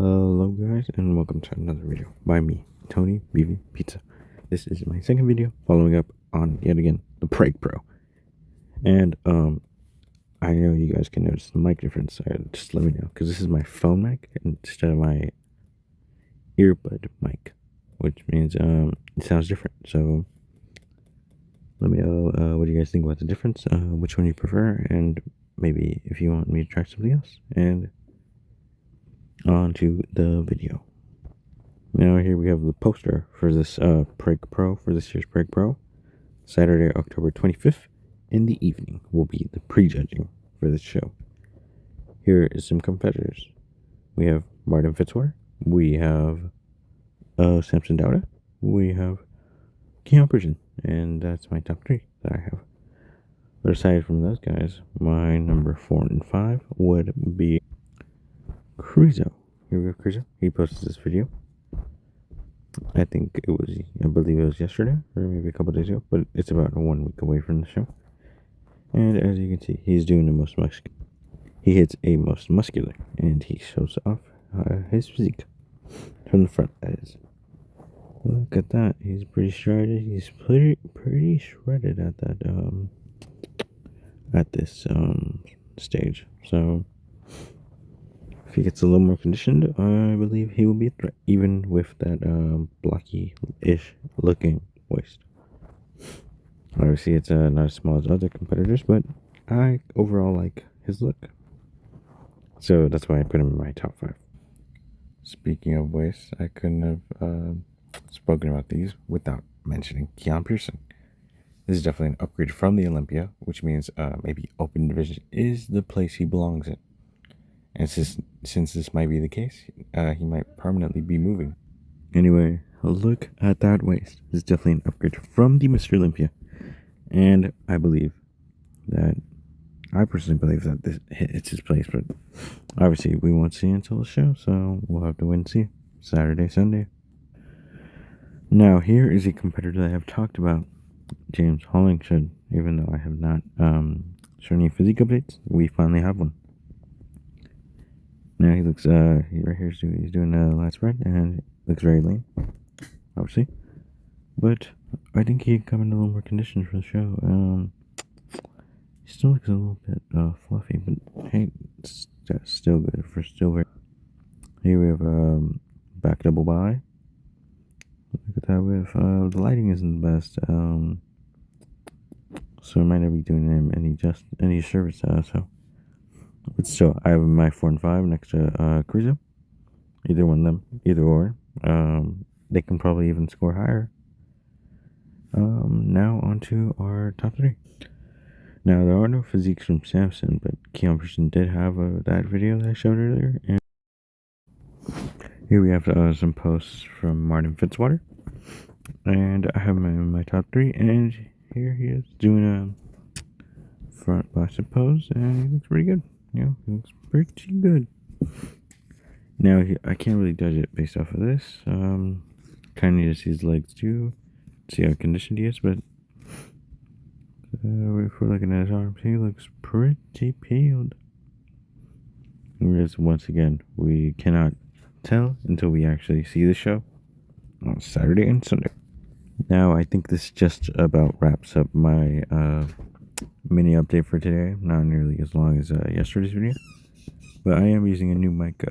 Hello guys, and welcome to another video by me, Tony BV Pizza. This is my second video following up on, yet again, the Prague Pro. And I know you guys can notice the mic difference, just let me know, because this is my phone mic instead of my earbud mic, which means it sounds different. So let me know what you guys think about the difference, which one you prefer, and maybe if you want me to try something else. And on to the video. Now here we have the poster for this Prague Pro, for this year's Prague Pro. Saturday, October 25th in the evening will be the prejudging for this show. Here is some competitors. We have Martin Fitzwater, we have Samson Dauda, we have Keon Person, and that's my top three that I have. But aside from those guys, my number 4 and 5 would be Cruzo. Here we have Cruzo. He posted this video. I believe it was yesterday, or maybe a couple days ago, but it's about 1 week away from the show. And as you can see, he's doing the most muscular. He hits a most muscular, and he shows off his physique from the front, that is. Look at that. He's pretty shredded. He's pretty shredded at that, at this, stage. So if he gets a little more conditioned, I believe he will be a threat, even with that blocky-ish looking waist. Obviously, it's not as small as other competitors, but I overall like his look. So that's why I put him in my top 5. Speaking of waist, I couldn't have spoken about these without mentioning Keon Person. This is definitely an upgrade from the Olympia, which means maybe open division is the place he belongs in. And since this might be the case, he might permanently be moving. Anyway, look at that waist. This is definitely an upgrade from the Mr. Olympia. And I personally believe that it's his place, but obviously we won't see until the show, so we'll have to wait and see. Saturday, Sunday. Now, here is a competitor that I have talked about, James Hollingshead. Even though I have not shown any physique updates, we finally have one. Now he looks, right here, he's doing a lat spread, and looks very lean, obviously. But I think he can come in a little more conditioned for the show. He still looks a little bit fluffy, but hey, it's still good for still very. Here we have back double by. Look at that with the lighting isn't the best, so I might not be doing him any service. So, but still, I have my 4 and 5 next to Cruzo. Either one of them, either or. They can probably even score higher. Now on to our top 3. Now, there are no physiques from Samson, but Keon Person did have that video that I showed earlier. And here we have some posts from Martin Fitzwater. And I have him in my top 3. And here he is doing a front bicep pose. And he looks pretty good. Yeah, he looks pretty good. Now, I can't really judge it based off of this. Kind of need to see his legs too. See how conditioned he is, but if we're looking at his arms, he looks pretty peeled. Whereas, once again, we cannot tell until we actually see the show on Saturday and Sunday. Now, I think this just about wraps up my mini update for today. Not nearly as long as yesterday's video, but I am using a new mic.